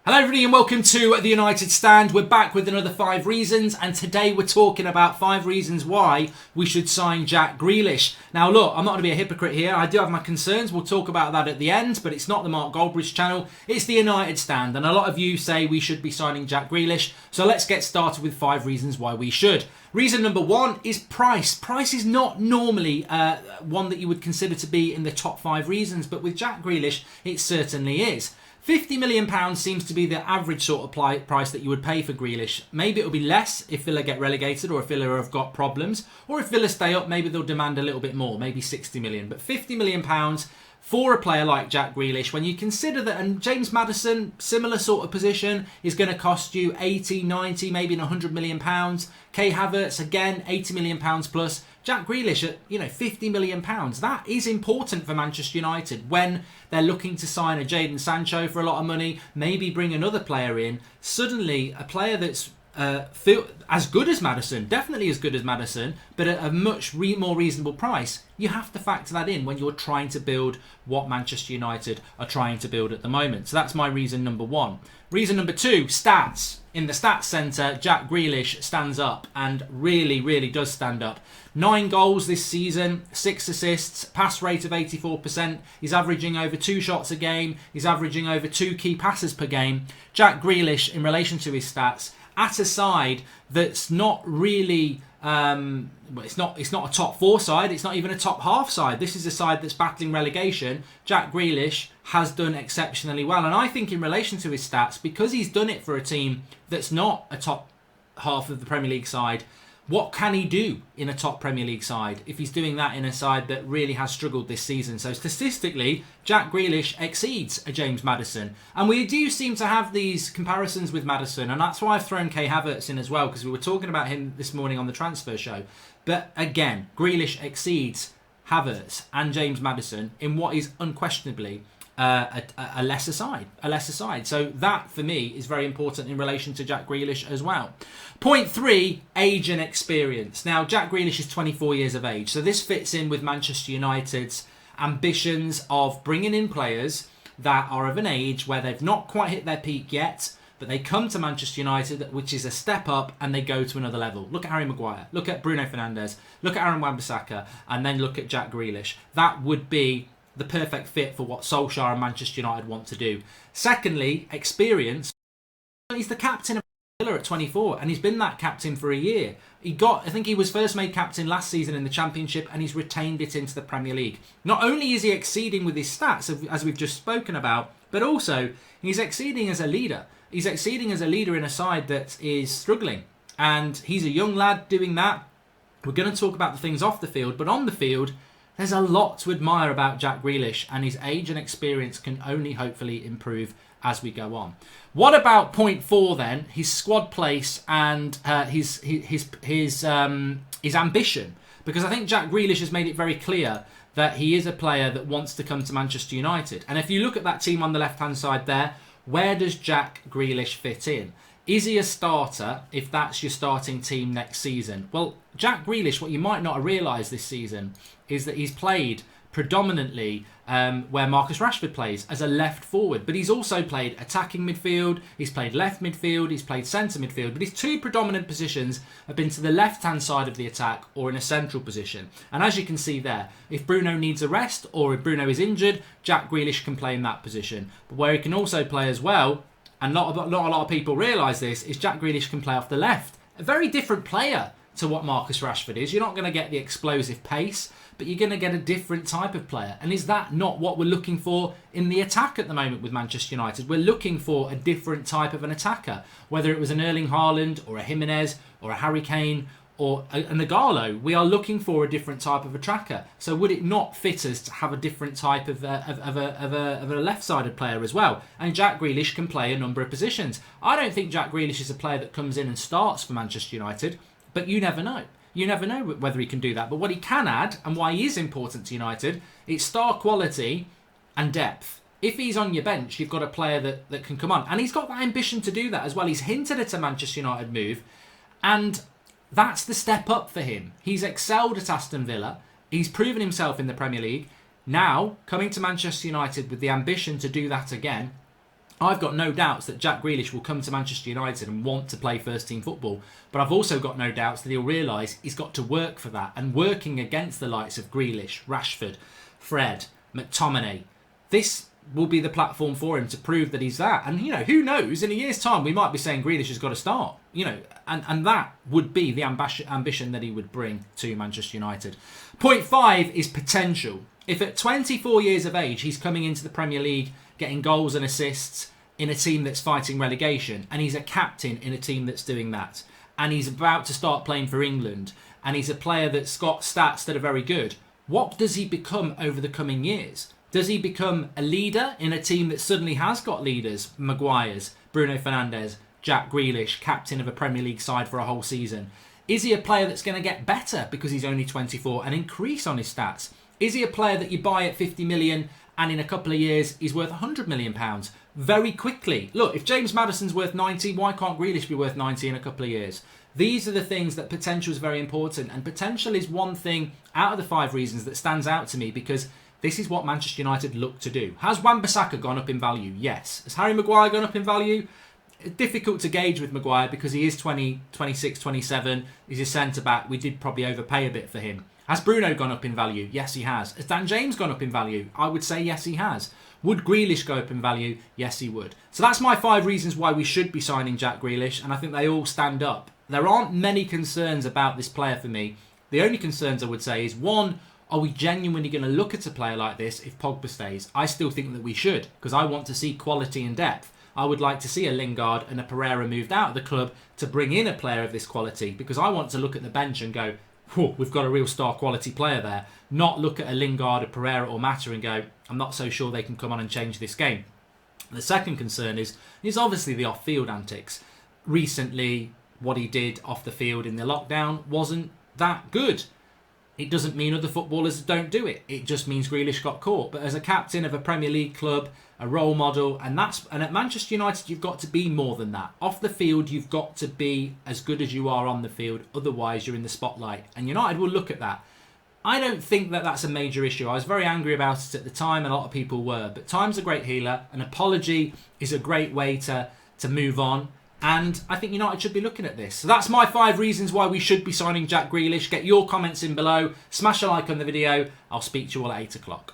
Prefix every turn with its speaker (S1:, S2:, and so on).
S1: Hello everybody and welcome to The United Stand. We're back with another 5 reasons, and today we're talking about 5 reasons why we should sign Jack Grealish. Now look, I'm not going to be a hypocrite here. I do have my concerns. We'll talk about that at the end, but it's not the Mark Goldbridge channel. It's The United Stand, and a lot of you say we should be signing Jack Grealish. So let's get started with 5 reasons why we should. Reason number 1 is price. Price is not normally one that you would consider to be in the top 5 reasons, but with Jack Grealish, it certainly is. £50 million seems to be the average sort of price that you would pay for Grealish. Maybe it'll be less if Villa get relegated or if Villa have got problems. Or if Villa stay up, maybe they'll demand a little bit more, maybe £60 million. But £50 million for a player like Jack Grealish, when you consider that, and James Maddison, similar sort of position, is going to cost you 80, 90, maybe £100 million. Kai Havertz, again, £80 million plus. Jack Grealish at, £50 million. That is important for Manchester United when they're looking to sign a Jadon Sancho for a lot of money, maybe bring another player in. Suddenly, a player that's as good as Maddison, definitely as good as Maddison, but at a much more reasonable price, you have to factor that in when you're trying to build what Manchester United are trying to build at the moment. So that's my reason number 1. Reason number 2, stats. In the stats centre, Jack Grealish stands up and really does stand up. 9 goals this season, 6 assists, pass rate of 84%. He's averaging over 2 shots a game. He's averaging over 2 key passes per game. Jack Grealish, in relation to his stats, at a side that's not really, it's not a top 4 side. It's not even a top half side. This is a side that's battling relegation. Jack Grealish has done exceptionally well. And I think in relation to his stats, because he's done it for a team that's not a top half of the Premier League side, what can he do in a top Premier League side if he's doing that in a side that really has struggled this season? So statistically, Jack Grealish exceeds a James Maddison. And we do seem to have these comparisons with Maddison, and that's why I've thrown Kai Havertz in as well, because we were talking about him this morning on the transfer show. But again, Grealish exceeds Havertz and James Maddison in what is unquestionably a lesser side. So that, for me, is very important in relation to Jack Grealish as well. Point 3, age and experience. Now, Jack Grealish is 24 years of age, so this fits in with Manchester United's ambitions of bringing in players that are of an age where they've not quite hit their peak yet, but they come to Manchester United, which is a step up, and they go to another level. Look at Harry Maguire, look at Bruno Fernandes, look at Aaron Wan-Bissaka, and then look at Jack Grealish. That would be the perfect fit for what Solskjaer and Manchester United want to do. Secondly, experience. He's the captain of Villa at 24, and he's been that captain for a year. I think he was first made captain last season in the Championship, and he's retained it into the Premier League. Not only is he exceeding with his stats, as we've just spoken about, but also he's exceeding as a leader. He's exceeding as a leader in a side that is struggling, and he's a young lad doing that. We're going to talk about the things off the field, but on the field, there's a lot to admire about Jack Grealish, and his age and experience can only hopefully improve as we go on. What about point 4 then? His squad place and his ambition, because I think Jack Grealish has made it very clear that he is a player that wants to come to Manchester United. And if you look at that team on the left-hand side there, where does Jack Grealish fit in? Is he a starter if that's your starting team next season? Well, Jack Grealish, what you might not have realised this season is that he's played predominantly where Marcus Rashford plays as a left forward, but he's also played attacking midfield, he's played left midfield, he's played centre midfield, but his 2 predominant positions have been to the left-hand side of the attack or in a central position. And as you can see there, if Bruno needs a rest or if Bruno is injured, Jack Grealish can play in that position. But where he can also play as well, and not a lot of people realise this, is Jack Grealish can play off the left. A very different player to what Marcus Rashford is. You're not going to get the explosive pace, but you're going to get a different type of player. And is that not what we're looking for in the attack at the moment with Manchester United? We're looking for a different type of an attacker, whether it was an Erling Haaland or a Jimenez or a Harry Kane or a Nagalo. We are looking for a different type of attacker. So would it not fit us to have a different type of a left-sided player as well? And Jack Grealish can play a number of positions. I don't think Jack Grealish is a player that comes in and starts for Manchester United, but you never know. You never know whether he can do that. But what he can add, and why he is important to United, it's star quality and depth. If he's on your bench, you've got a player that can come on. And he's got that ambition to do that as well. He's hinted at a Manchester United move, and that's the step up for him. He's excelled at Aston Villa. He's proven himself in the Premier League. Now, coming to Manchester United with the ambition to do that again, I've got no doubts that Jack Grealish will come to Manchester United and want to play first team football. But I've also got no doubts that he'll realise he's got to work for that. And working against the likes of Grealish, Rashford, Fred, McTominay, this will be the platform for him to prove that he's that. And, who knows, in a year's time, we might be saying Grealish has got to start. And that would be the ambition that he would bring to Manchester United. Point 5 is potential. If at 24 years of age, he's coming into the Premier League, getting goals and assists in a team that's fighting relegation, and he's a captain in a team that's doing that, and he's about to start playing for England, and he's a player that's got stats that are very good, what does he become over the coming years? Does he become a leader in a team that suddenly has got leaders, Maguire's, Bruno Fernandes, Jack Grealish, captain of a Premier League side for a whole season? Is he a player that's going to get better because he's only 24 and increase on his stats? Is he a player that you buy at 50 million and in a couple of years he's worth £100 million very quickly? Look, if James Maddison's worth 90, why can't Grealish be worth 90 in a couple of years? These are the things that potential is very important, and potential is one thing out of the 5 reasons that stands out to me, because this is what Manchester United look to do. Has Wan-Bissaka gone up in value? Yes. Has Harry Maguire gone up in value? Difficult to gauge with Maguire because he is 20, 26, 27. He's a centre-back. We did probably overpay a bit for him. Has Bruno gone up in value? Yes, he has. Has Dan James gone up in value? I would say yes, he has. Would Grealish go up in value? Yes, he would. So that's my 5 reasons why we should be signing Jack Grealish, and I think they all stand up. There aren't many concerns about this player for me. The only concerns I would say is, 1, are we genuinely going to look at a player like this if Pogba stays? I still think that we should, because I want to see quality and depth. I would like to see a Lingard and a Pereira moved out of the club to bring in a player of this quality, because I want to look at the bench and go, whew, we've got a real star quality player there. Not look at a Lingard, a Pereira or Mata and go, I'm not so sure they can come on and change this game. The second concern is obviously the off-field antics. Recently, what he did off the field in the lockdown wasn't that good. It doesn't mean other footballers don't do it. It just means Grealish got caught. But as a captain of a Premier League club, a role model, and at Manchester United, you've got to be more than that. Off the field, you've got to be as good as you are on the field. Otherwise, you're in the spotlight. And United will look at that. I don't think that that's a major issue. I was very angry about it at the time, and a lot of people were. But time's a great healer. An apology is a great way to move on. And I think United should be looking at this. So that's my 5 reasons why we should be signing Jack Grealish. Get your comments in below. Smash a like on the video. I'll speak to you all at 8 o'clock.